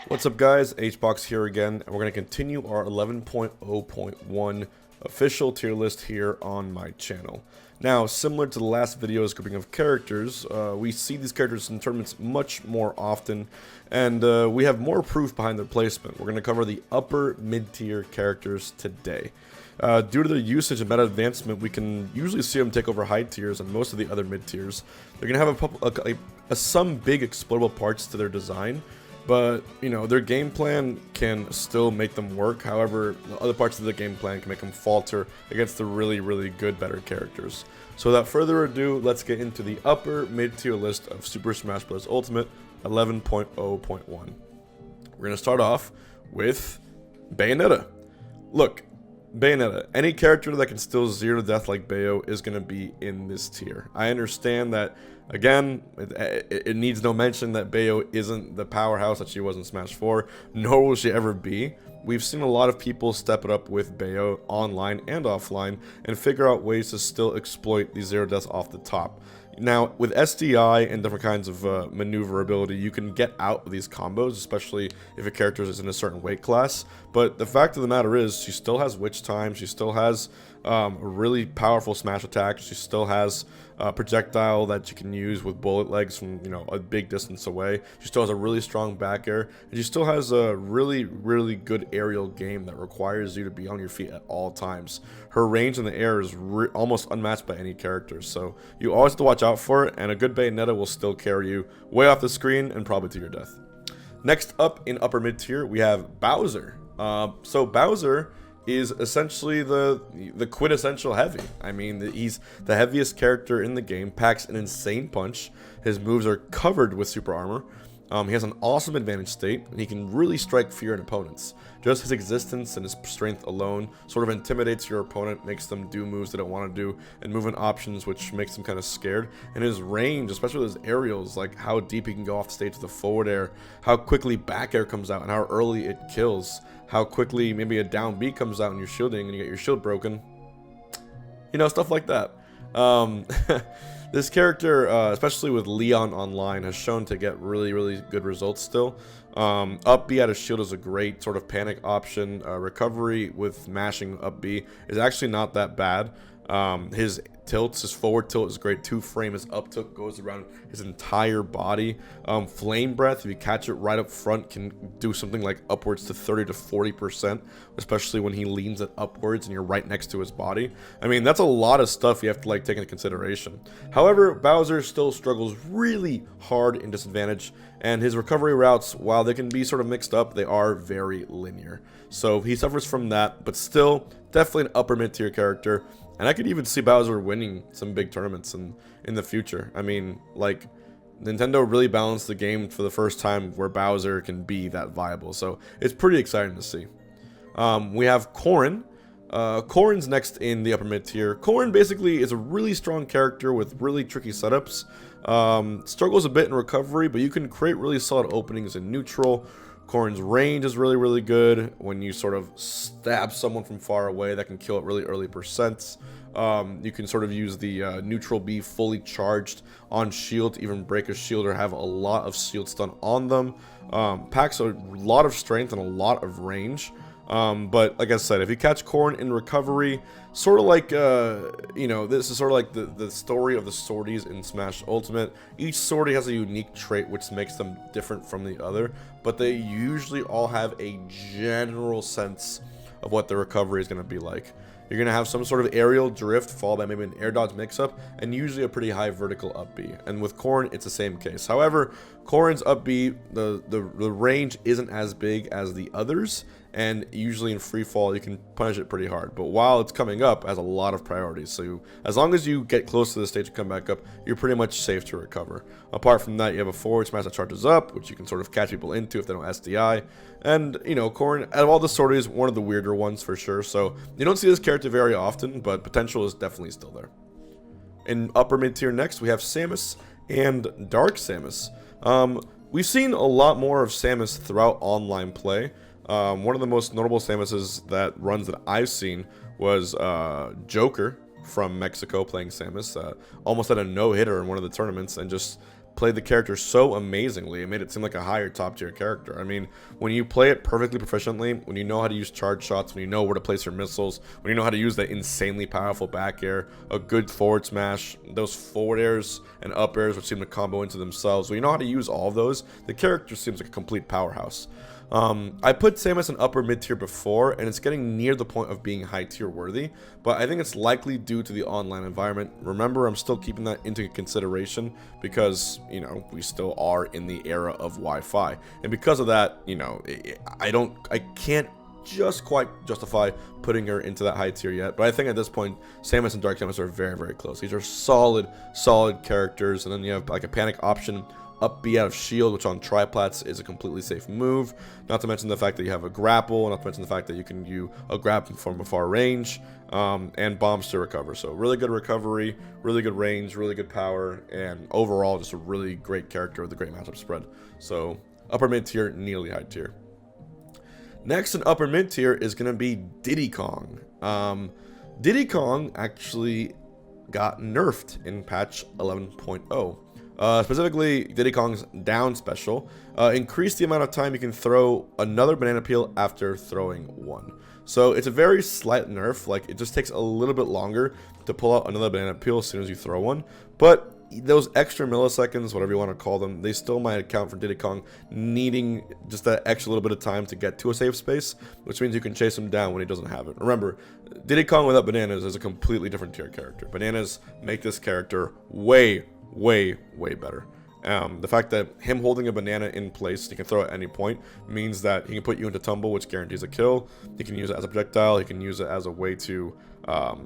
What's up guys, Hbox here again, and we're going to continue our 11.0.1 official tier list here on my channel. Now, similar to the last video's grouping of characters, we see these characters in tournaments much more often, and we have more proof behind their placement. We're going to cover the upper mid-tier characters today. Due to their usage and meta advancement, we can usually see them take over high tiers and most of the other mid tiers. They're going to have some big exploitable parts to their design, but, you know, their game plan can still make them work. However, the other parts of the game plan can make them falter against the really, really good, better characters. So without further ado, let's get into the upper mid-tier list of Super Smash Bros. Ultimate 11.0.1. We're going to start off with Bayonetta. Look, Bayonetta, any character that can still zero to death like Bayo is going to be in this tier. I understand that, again, it needs no mention that Bayo isn't the powerhouse that she was in Smash 4, nor will she ever be. We've seen a lot of people step it up with Bayo online and offline and figure out ways to still exploit these zero deaths off the top. Now, with SDI and different kinds of maneuverability, you can get out of these combos, especially if a character is in a certain weight class. But the fact of the matter is, she still has Witch Time, she still has a really powerful smash attack, she still has a projectile that you can use with bullet legs from, you know, a big distance away. She still has a really strong back air, and she still has a really, really good aerial game that requires you to be on your feet at all times. Her range in the air is almost unmatched by any character, so you always have to watch out for it, and a good Bayonetta will still carry you way off the screen and probably to your death. Next up in upper mid tier, we have Bowser. So Bowser is essentially the quintessential heavy. I mean, he's the heaviest character in the game, packs an insane punch. His moves are covered with super armor. He has an awesome advantage state, and he can really strike fear in opponents. Just his existence and his strength alone sort of intimidates your opponent, makes them do moves they don't want to do, and movement options which makes them kind of scared. And his range, especially with his aerials, like how deep he can go off stage with the forward air, how quickly back air comes out, and how early it kills, how quickly maybe a down B comes out and you're shielding and you get your shield broken. You know, stuff like that. This character, especially with Leon online, has shown to get really, really good results still. Up B out of shield is a great sort of panic option. Recovery with mashing up B is actually not that bad. His tilts, his forward tilt is great. 2-frame, his up tilt goes around his entire body. Flame breath, if you catch it right up front, can do something like upwards to 30 to 40%, especially when he leans it upwards and you're right next to his body. I mean, that's a lot of stuff you have to take into consideration. However, Bowser still struggles really hard in disadvantage, and his recovery routes, while they can be sort of mixed up, they are very linear. So he suffers from that, but still definitely an upper mid-tier character. And I could even see Bowser winning some big tournaments in the future. I mean, like, Nintendo really balanced the game for the first time where Bowser can be that viable. So it's pretty exciting to see. We have Corrin. Corrin's next in the upper mid tier. Corrin basically is a really strong character with really tricky setups. Struggles a bit in recovery, but you can create really solid openings in neutral. Corrin's range is really, really good. When you sort of stab someone from far away, that can kill at really early percents. You can sort of use the neutral B fully charged on shield to even break a shield or have a lot of shield stun on them. Packs a lot of strength and a lot of range. But like I said, if you catch Corrin in recovery, sort of like, you know, this is sort of like the story of the swordies in Smash Ultimate. Each swordie has a unique trait which makes them different from the other, but they usually all have a general sense of what the recovery is going to be like. You're going to have some sort of aerial drift followed by maybe an air dodge mix-up, and usually a pretty high vertical up B. And with Corrin, it's the same case. However, Corrin's up B, the range isn't as big as the others, and usually in free fall, you can punish it pretty hard. But while it's coming up, it has a lot of priorities. So as long as you get close to the stage and come back up, you're pretty much safe to recover. Apart from that, you have a forward smash that charges up, which you can sort of catch people into if they don't SDI. And, you know, Corrin, out of all the swordies, one of the weirder ones for sure. So you don't see this character very often, but potential is definitely still there. In upper mid tier next, we have Samus and Dark Samus. We've seen a lot more of Samus throughout online play. One of the most notable Samuses that I've seen was Joker from Mexico playing Samus. Almost had a no-hitter in one of the tournaments and just played the character so amazingly. It made it seem like a higher top tier character. I mean, when you play it perfectly proficiently, when you know how to use charge shots, when you know where to place your missiles, when you know how to use that insanely powerful back air, a good forward smash, those forward airs and up airs which seem to combo into themselves, when you know how to use all of those, the character seems like a complete powerhouse. I put Samus in upper mid tier before, and it's getting near the point of being high tier worthy, but I think it's likely due to the online environment. Remember, I'm still keeping that into consideration because, you know, we still are in the era of Wi-Fi, and because of that, you know, I can't just quite justify putting her into that high tier yet, but I think at this point Samus and Dark Samus are very, very close. These are solid characters, and then you have like a panic option up B out of shield, which on triplats is a completely safe move. Not to mention the fact that you have a grapple, not to mention the fact that you can do a grab from a far range, and bombs to recover. So really good recovery, really good range, really good power, and overall just a really great character with a great matchup spread. So upper mid tier, nearly high tier. Next in upper mid tier is going to be Diddy Kong. Diddy Kong actually got nerfed in patch 11.0. Specifically, Diddy Kong's down special increased the amount of time you can throw another banana peel after throwing one. So it's a very slight nerf, like it just takes a little bit longer to pull out another banana peel as soon as you throw one, but those extra milliseconds, whatever you want to call them, they still might account for Diddy Kong needing just that extra little bit of time to get to a safe space, which means you can chase him down when he doesn't have it. Remember, Diddy Kong without bananas is a completely different tier character. Bananas make this character way better. The fact that him holding a banana in place, he can throw at any point, means that he can put you into tumble, which guarantees a kill. He can use it as a projectile. He can use it as a way to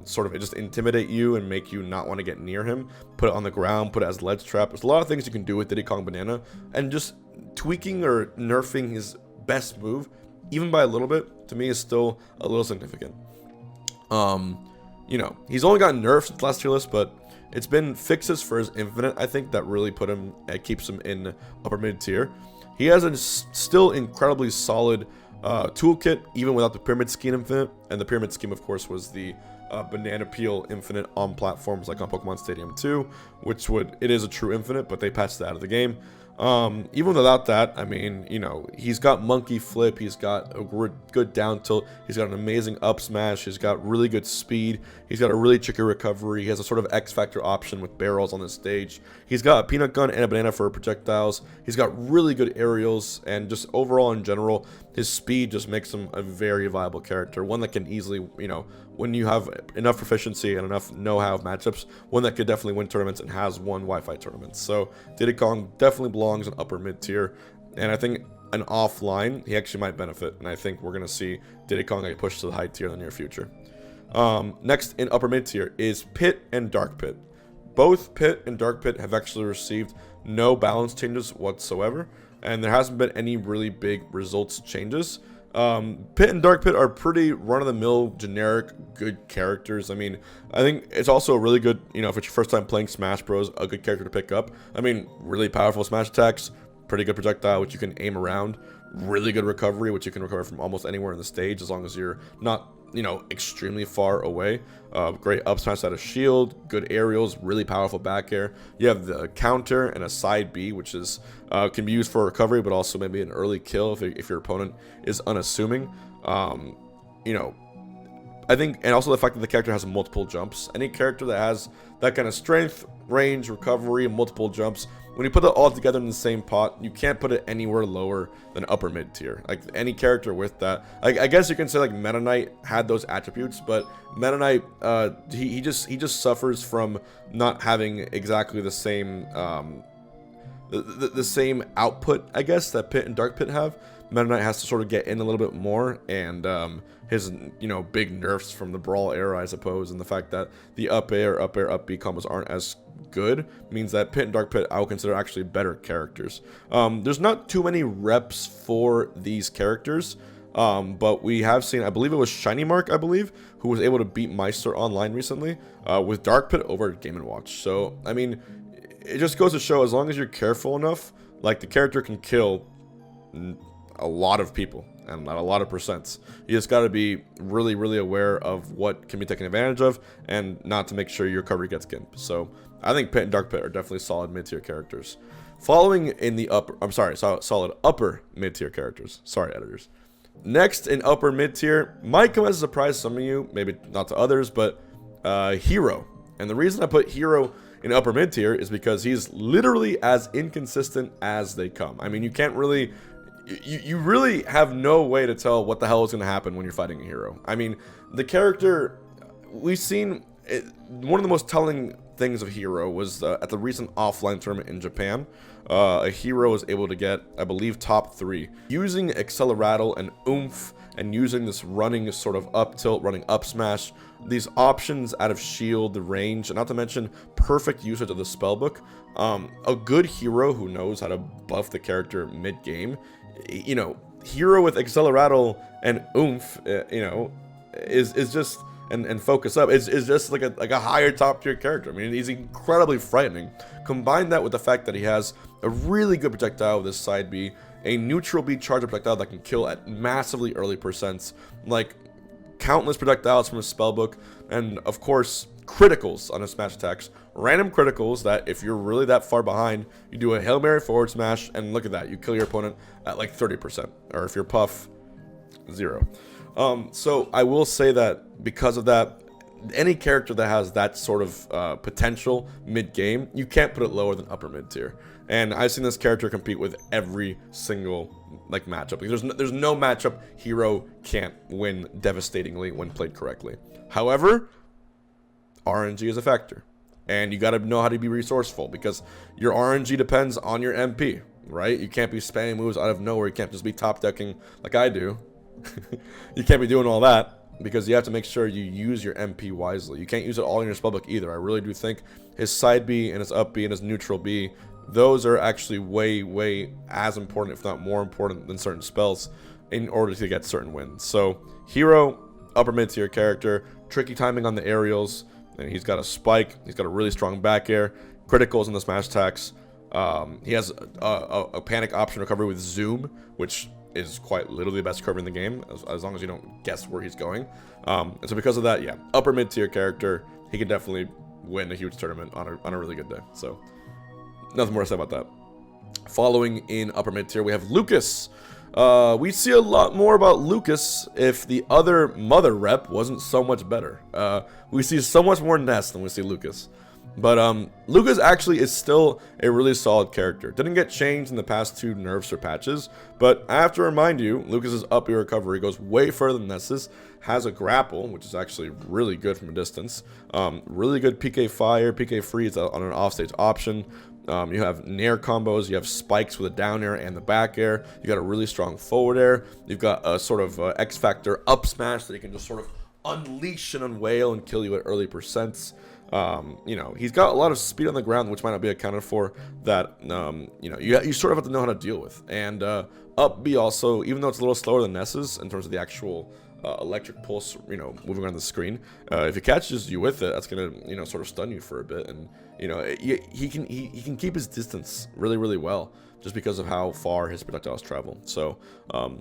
sort of just intimidate you and make you not want to get near him. Put it on the ground, put it as ledge trap. There's a lot of things you can do with Diddy Kong Banana, and just tweaking or nerfing his best move, even by a little bit, to me is still a little significant. You know, he's only gotten nerfs since last tier list, but it's been fixes for his infinite, I think, that really put him, keeps him in upper mid tier. He has a still incredibly solid toolkit, even without the pyramid scheme infinite. And the pyramid scheme, of course, was the banana peel infinite on platforms like on Pokemon Stadium 2, which it is a true infinite, but they patched that out of the game. Even without that, I mean, you know, he's got monkey flip, he's got a good down tilt, he's got an amazing up smash, he's got really good speed, he's got a really tricky recovery, he has a sort of X Factor option with barrels on this stage, he's got a peanut gun and a banana for projectiles, he's got really good aerials, and just overall in general, his speed just makes him a very viable character, one that can easily, you know, when you have enough proficiency and enough know-how of matchups, one that could definitely win tournaments and has won Wi-Fi tournaments. So Diddy Kong definitely belongs in upper mid tier, and I think an offline he actually might benefit, and I think we're gonna see Diddy Kong get pushed to the high tier in the near future. Next in upper mid tier is Pit and Dark Pit. Both Pit and Dark Pit have actually received no balance changes whatsoever, and there hasn't been any really big results changes. Pit and Dark Pit are pretty run-of-the-mill, generic, good characters. I mean, I think it's also a really good, you know, if it's your first time playing Smash Bros, a good character to pick up. I mean, really powerful smash attacks, pretty good projectile, which you can aim around, really good recovery, which you can recover from almost anywhere in the stage, as long as you're not, you know, extremely far away. Great up smash out of shield, good aerials, really powerful back air. You have the counter and a side B, which is can be used for recovery, but also maybe an early kill if your opponent is unassuming. You know, I think, and also the fact that the character has multiple jumps. Any character that has that kind of strength, range, recovery, and multiple jumps, when you put it all together in the same pot, you can't put it anywhere lower than upper mid tier. Like any character with that, I guess you can say like Meta Knight had those attributes, but Meta Knight, he just suffers from not having exactly the same the same output, I guess, that Pit and Dark Pit have. Meta Knight has to sort of get in a little bit more, and his, you know, big nerfs from the Brawl era, I suppose, and the fact that the up air, up B combos aren't as good means that Pit and Dark Pit I would consider actually better characters. There's not too many reps for these characters, but we have seen, I believe it was Shiny Mark, I believe, who was able to beat Meister online recently with Dark Pit over at Game & Watch. So, I mean, it just goes to show, as long as you're careful enough, like, the character can kill a lot of people and not a lot of percents. You just got to be really, really aware of what can be taken advantage of and not to make sure your recovery gets gimped. So I think Pit and Dark Pit are definitely solid mid-tier characters. Following in the upper, I'm sorry, solid upper mid-tier characters. Sorry, editors. Next in upper mid-tier, might come as a surprise to some of you, maybe not to others, but Hero. And the reason I put Hero in upper mid-tier is because he's literally as inconsistent as they come. I mean, you can't really... You really have no way to tell what the hell is going to happen when you're fighting a hero. I mean, the character... We've seen... one of the most telling things of Hero was at the recent offline tournament in Japan. A hero was able to get, I believe, top 3. Using Acceleratle and Oomph, and using this running sort of up tilt, running up smash, these options out of shield, the range, and not to mention perfect usage of the spellbook. A good hero who knows how to buff the character mid-game, you know, Hero with Acceleratle and Oomph, you know, is just... And focus up is just like a higher top tier character. I mean, he's incredibly frightening. Combine that with the fact that he has a really good projectile with his side B, a neutral B charge projectile that can kill at massively early percents, like countless projectiles from his spellbook, and of course criticals on his smash attacks. Random criticals that if you're really that far behind, you do a Hail Mary forward smash, and look at that, you kill your opponent at like 30%, or if you're Puff, 0. So I will say that because of that, any character that has that sort of potential mid-game, you can't put it lower than upper mid-tier. And I've seen this character compete with every single like matchup. There's no matchup Hero can't win devastatingly when played correctly. However, RNG is a factor, and you got to know how to be resourceful because your RNG depends on your MP, right? You can't be spamming moves out of nowhere. You can't just be top decking like I do. You can't be doing all that because you have to make sure you use your MP wisely. You can't use it all in your spellbook either. I really do think his side B and his up B and his neutral B, those are actually way as important, if not more important than certain spells in order to get certain wins. So Hero, upper mid tier character, tricky timing on the aerials, and he's got a spike, he's got a really strong back air, criticals in the smash attacks. He has a panic option recovery with Zoom, which is quite literally the best cover in the game, as long as you don't guess where he's going. And so because of that, yeah, upper mid-tier character, he can definitely win a huge tournament on a really good day. So nothing more to say about that. Following in upper mid-tier, we have Lucas. We see a lot more about Lucas if the other mother rep wasn't so much better. We see so much more Ness than we see Lucas. But Lucas actually is still a really solid character. Didn't get changed in the past 2 nerfs or patches, but I have to remind you, Lucas's up air recovery goes way further than Ness's, has a grapple, which is actually really good from a distance, really good PK fire, PK freeze on an offstage option. You have nair combos, you have spikes with a down air and the back air, you got a really strong forward air, you've got a sort of X Factor up smash that you can just sort of unleash and unwail and kill you at early percents. You know, he's got a lot of speed on the ground, which might not be accounted for, that, you know, you sort of have to know how to deal with. And up B also, even though it's a little slower than Ness's in terms of the actual electric pulse, you know, moving around the screen, if it catches you with it, that's going to, you know, sort of stun you for a bit. And, you know, he can keep his distance really well just because of how far his projectiles travel. So,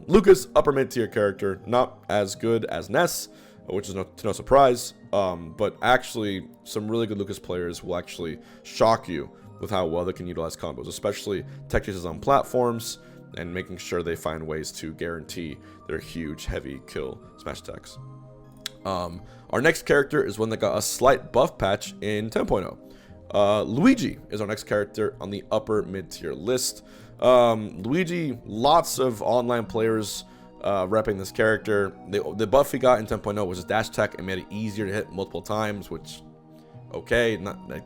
Lucas, upper mid-tier character, not as good as Ness, which is no surprise, but actually some really good Lucas players will actually shock you with how well they can utilize combos, especially tech chases on platforms and making sure they find ways to guarantee their huge heavy kill smash attacks. Our next character is one that got a slight buff patch in 10.0. Luigi is our next character on the upper mid-tier list. Luigi, lots of online players repping this character. The buff he got in 10.0 was his dash attack and made it easier to hit multiple times, which, okay, not like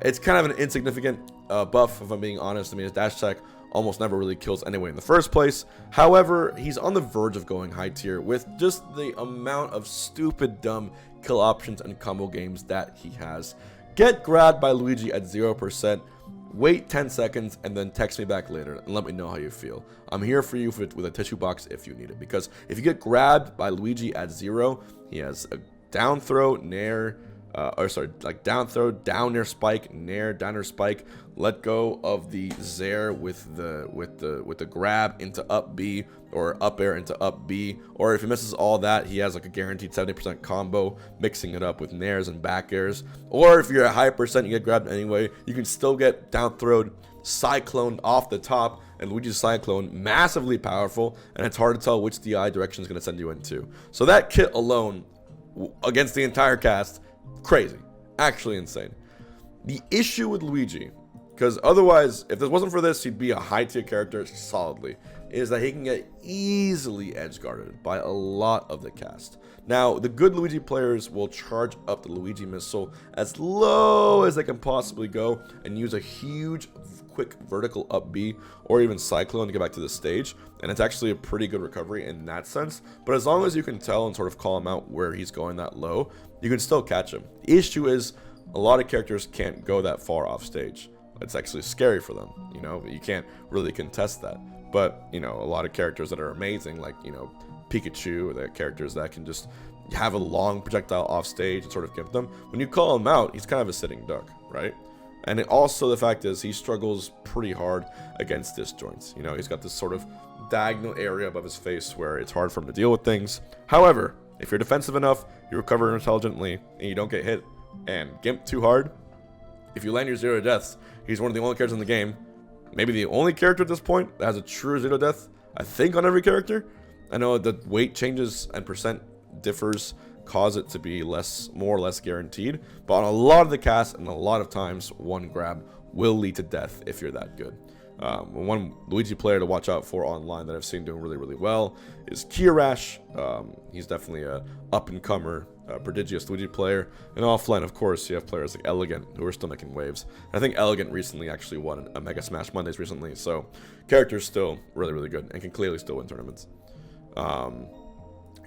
it's kind of an insignificant buff, if I'm being honest. I mean, his dash attack almost never really kills anyway in the first place. However, he's on the verge of going high tier with just the amount of stupid, dumb kill options and combo games that he has. Get grabbed by Luigi at 0%. Wait 10 seconds and then text me back later and let me know how you feel. I'm here for you with a tissue box if you need it. Because if you get grabbed by Luigi at 0, he has a down throw, nair, down throw, down air spike, nair, down air spike. Let go of the Zair with the grab into up B, or up air into up B. Or if he misses all that, he has like a guaranteed 70% combo, mixing it up with nairs and back airs. Or if you're at high percent, you get grabbed anyway, you can still get down throwed Cyclone off the top, and Luigi's Cyclone massively powerful, and it's hard to tell which DI direction is going to send you into. So that kit alone, against the entire cast, crazy. Actually insane. The issue with Luigi, because otherwise, if this wasn't for this, he'd be a high tier character solidly, is that he can get easily edge guarded by a lot of the cast. Now, the good Luigi players will charge up the Luigi missile as low as they can possibly go and use a huge, quick vertical up B or even Cyclone to get back to the stage, and it's actually a pretty good recovery in that sense. But as long as you can tell and sort of call him out where he's going that low, you can still catch him. The issue is a lot of characters can't go that far off stage. It's actually scary for them, you know, you can't really contest that. But, you know, a lot of characters that are amazing, like, you know, Pikachu, or the characters that can just have a long projectile off stage and sort of give them, when you call him out, he's kind of a sitting duck, right? And it also, the fact is, he struggles pretty hard against disjoints. You know, he's got this sort of diagonal area above his face where it's hard for him to deal with things. However, if you're defensive enough, you recover intelligently, and you don't get hit and gimp too hard, if you land your 0 deaths, he's one of the only characters in the game, maybe the only character at this point that has a true 0 death, I think, on every character. I know the weight changes and percent differs cause it to be more or less guaranteed, but on a lot of the cast and a lot of times, one grab will lead to death if you're that good. One Luigi player to watch out for online that I've seen doing really, really well is Kiarash. He's definitely a up-and-comer, prodigious Luigi player. And offline, of course, you have players like Elegant, who are still making waves. I think Elegant recently actually won a Mega Smash Mondays recently, so character's still really, really good and can clearly still win tournaments.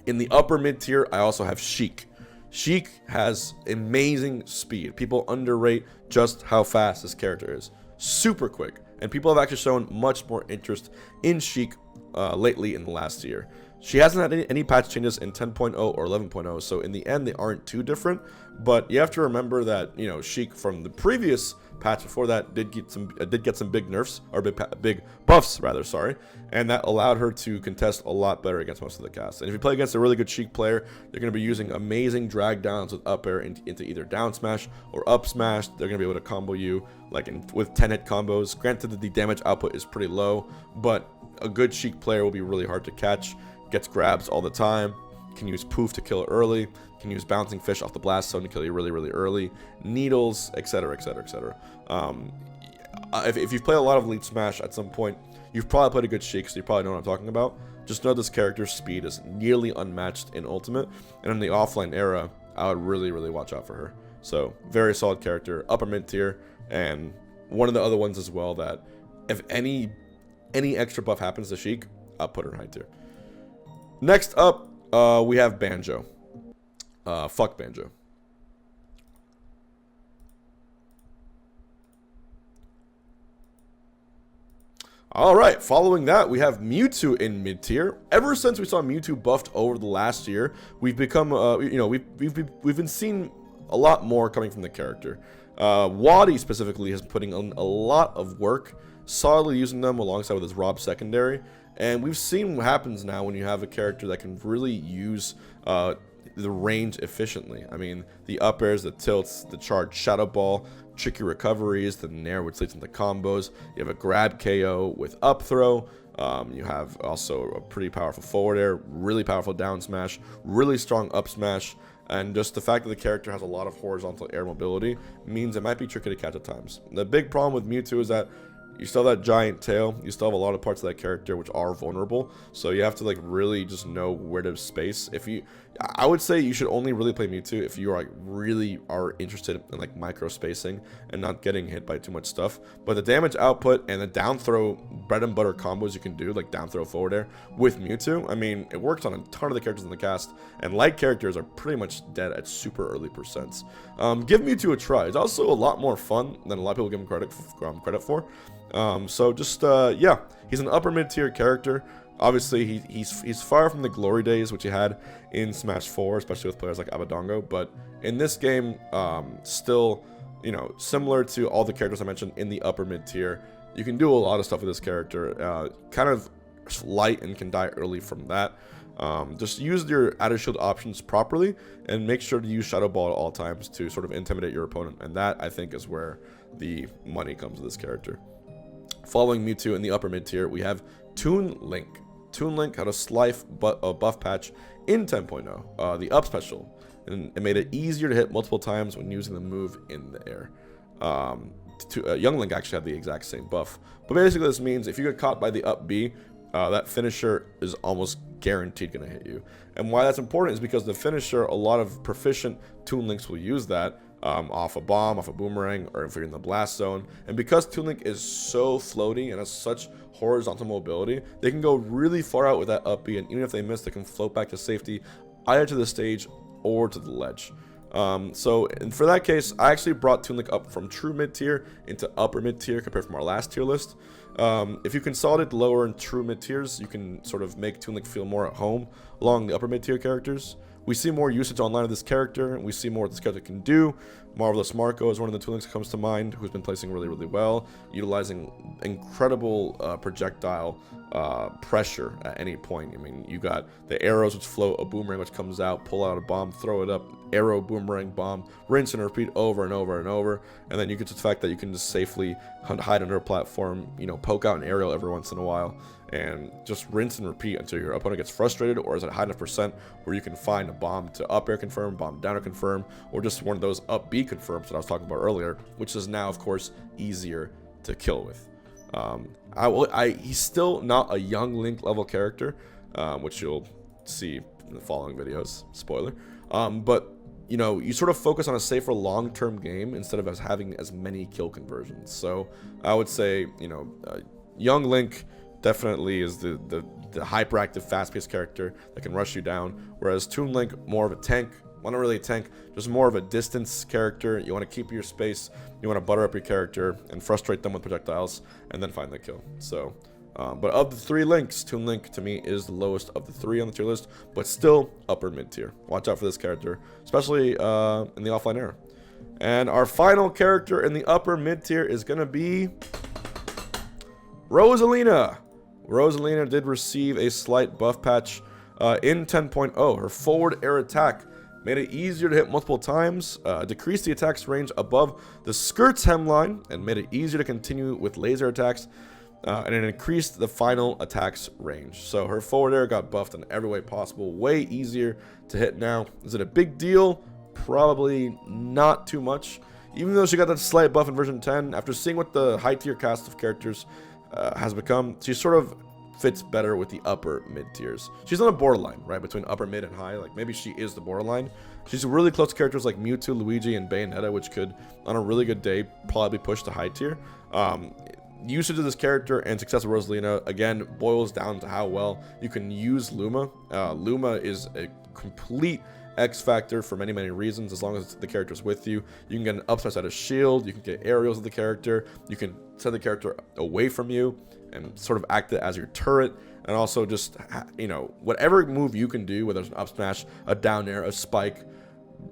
In the upper mid-tier, I also have Sheik. Sheik has amazing speed. People underrate just how fast this character is. Super quick. And people have actually shown much more interest in Sheik lately in the last year. She hasn't had any patch changes in 10.0 or 11.0, so in the end, they aren't too different. But you have to remember that, you know, Sheik from the previous patch before that did get some big nerfs, or big buffs rather, sorry, and that allowed her to contest a lot better against most of the cast. And if you play against a really good Sheik player, they're going to be using amazing drag downs with up air into either down smash or up smash. They're going to be able to combo you like with 10 hit combos. Granted that the damage output is pretty low, but a good Sheik player will be really hard to catch. Gets grabs all the time, can use poof to kill early, can use bouncing fish off the blast zone to kill you really, really early, needles, etc, etc, etc. If you've played a lot of Elite Smash at some point, you've probably played a good Sheik, so you probably know what I'm talking about. Just know this character's speed is nearly unmatched in Ultimate, and in the offline era, I would really, really watch out for her. So, very solid character, upper mid tier, and one of the other ones as well that if any extra buff happens to Sheik, I'll put her in high tier. Next up, we have Banjo. Fuck Banjo. Alright, following that, we have Mewtwo in mid-tier. Ever since we saw Mewtwo buffed over the last year, we've become, we've been seeing a lot more coming from the character. Waddy specifically has putting in a lot of work, solidly using them alongside with his Rob secondary. And we've seen what happens now when you have a character that can really use the range efficiently. I mean, the up airs, the tilts, the charged Shadow Ball, tricky recoveries, the Nair which leads into combos. You have a grab KO with up throw. You have also a pretty powerful forward air, really powerful down smash, really strong up smash. And just the fact that the character has a lot of horizontal air mobility means it might be tricky to catch at times. The big problem with Mewtwo is that you still have that giant tail, you still have a lot of parts of that character which are vulnerable, so you have to like really just know where to space. I would say you should only really play Mewtwo if you are like really are interested in like micro spacing and not getting hit by too much stuff. But the damage output and the down throw bread and butter combos you can do, like down throw forward air with Mewtwo, I mean, it works on a ton of the characters in the cast, and light characters are pretty much dead at super early percents. Give Mewtwo a try. It's also a lot more fun than a lot of people give him credit for. So just yeah, he's an upper mid tier character. Obviously he's far from the glory days which he had in Smash 4, especially with players like Abadongo, but in this game, still, you know, similar to all the characters I mentioned in the upper mid tier, you can do a lot of stuff with this character. Kind of light and can die early from that. Just use your outer shield options properly and make sure to use Shadow Ball at all times to sort of intimidate your opponent, and that I think is where the money comes to this character. Following Mewtwo in the upper mid tier, we have Toon Link. Toon Link had a slight buff patch in 10.0, the up special, and it made it easier to hit multiple times when using the move in the air. Young Link actually had the exact same buff, but basically this means if you get caught by the up B, that finisher is almost guaranteed going to hit you. And why that's important is because the finisher, a lot of proficient Toon Links will use that off a bomb, off a boomerang, or if you're in the blast zone. And because Toon Link is so floaty and has such horizontal mobility, they can go really far out with that up B, and even if they miss, they can float back to safety, either to the stage or to the ledge. And for that case, I actually brought Toon Link up from true mid tier into upper mid tier compared from our last tier list. If you consolidate the lower and true mid tiers, you can sort of make Toon Link feel more at home along the upper mid tier characters. We see more usage online of this character, and we see more what this character can do. Marvelous Marco is one of the Toon Links that comes to mind, who's been placing really, really well, utilizing incredible projectile pressure at any point. I mean, you got the arrows which float, a boomerang which comes out, pull out a bomb, throw it up, arrow, boomerang, bomb, rinse and repeat over and over and over. And then you get to the fact that you can just safely hide under a platform, you know, poke out an aerial every once in a while, and just rinse and repeat until your opponent gets frustrated or is at a high enough percent where you can find a bomb to up air confirm, bomb down air confirm, or just one of those up B confirms that I was talking about earlier, which is now, of course, easier to kill with. He's still not a young Link level character, which you'll see in the following videos, spoiler. But you know, you sort of focus on a safer long-term game instead of having as many kill conversions. So I would say, you know, young Link definitely is the hyperactive, fast-paced character that can rush you down, whereas Toon Link, more of a tank. Well, not really a tank, just more of a distance character. You want to keep your space, you want to butter up your character and frustrate them with projectiles, and then find the kill. So, but of the three Links, Toon Link to me is the lowest of the three on the tier list, but still upper mid tier. Watch out for this character, especially in the offline era. And our final character in the upper mid tier is going to be Rosalina. Rosalina did receive a slight buff patch in 10.0. Her forward air attack made it easier to hit multiple times, decreased the attack's range above the skirt's hemline, and made it easier to continue with laser attacks, and it increased the final attack's range. So her forward air got buffed in every way possible, way easier to hit now. Is it a big deal? Probably not too much. Even though she got that slight buff in version 10, after seeing what the high tier cast of characters has become, she sort of fits better with the upper mid tiers. She's on a borderline, right, between upper mid and high. Like, maybe she is the borderline. She's really close to characters like Mewtwo, Luigi, and Bayonetta, which could, on a really good day, probably be pushed to high tier. Usage of this character and success of Rosalina, again, boils down to how well you can use Luma. Luma is a complete X factor for many, many reasons. As long as the character's with you, you can get an upside side of shield, you can get aerials of the character, you can send the character away from you and sort of act it as your turret, and also just, you know, whatever move you can do, whether it's an up smash, a down air, a spike,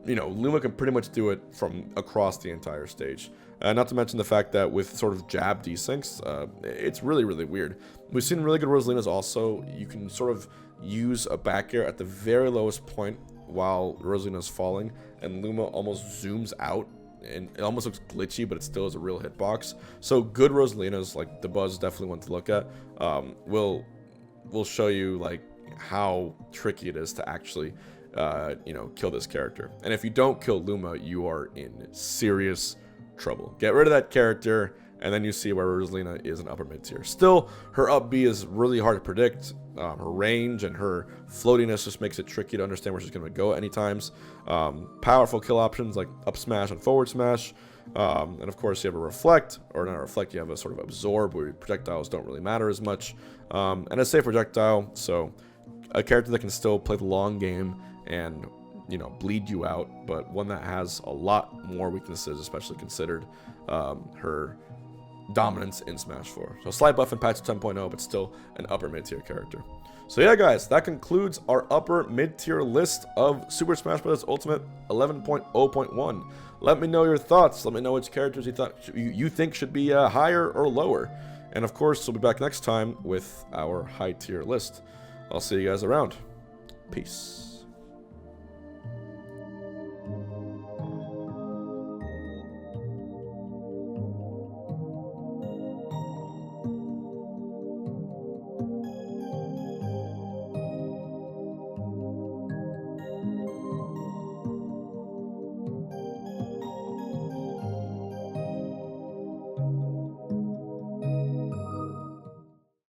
you know, Luma can pretty much do it from across the entire stage. Not to mention the fact that with sort of jab desyncs, it's really, really weird. We've seen really good Rosalinas also. You can sort of use a back air at the very lowest point while Rosalina's falling, and Luma almost zooms out, and it almost looks glitchy, but it still is a real hitbox. So good Rosalinas, like the Buzz, definitely one to look at. Will show you like how tricky it is to actually you know, kill this character. And if you don't kill Luma, you are in serious trouble. Get rid of that character, and then you see where Rosalina is in upper mid tier. Still, her up B is really hard to predict. Her range and her floatiness just makes it tricky to understand where she's going to go at any times. Powerful kill options like up smash and forward smash. And of course, you have a reflect, or not a reflect, you have a sort of absorb where projectiles don't really matter as much. And a safe projectile, so a character that can still play the long game and, you know, bleed you out, but one that has a lot more weaknesses, especially considered her dominance in Smash 4. So slight buff in patch 10.0, but still an upper mid-tier character. So yeah, guys, that concludes our upper mid-tier list of Super Smash Bros. Ultimate 11.0.1. Let me know your thoughts. Let me know which characters you think should be higher or lower. And of course, we'll be back next time with our high-tier list. I'll see you guys around. Peace.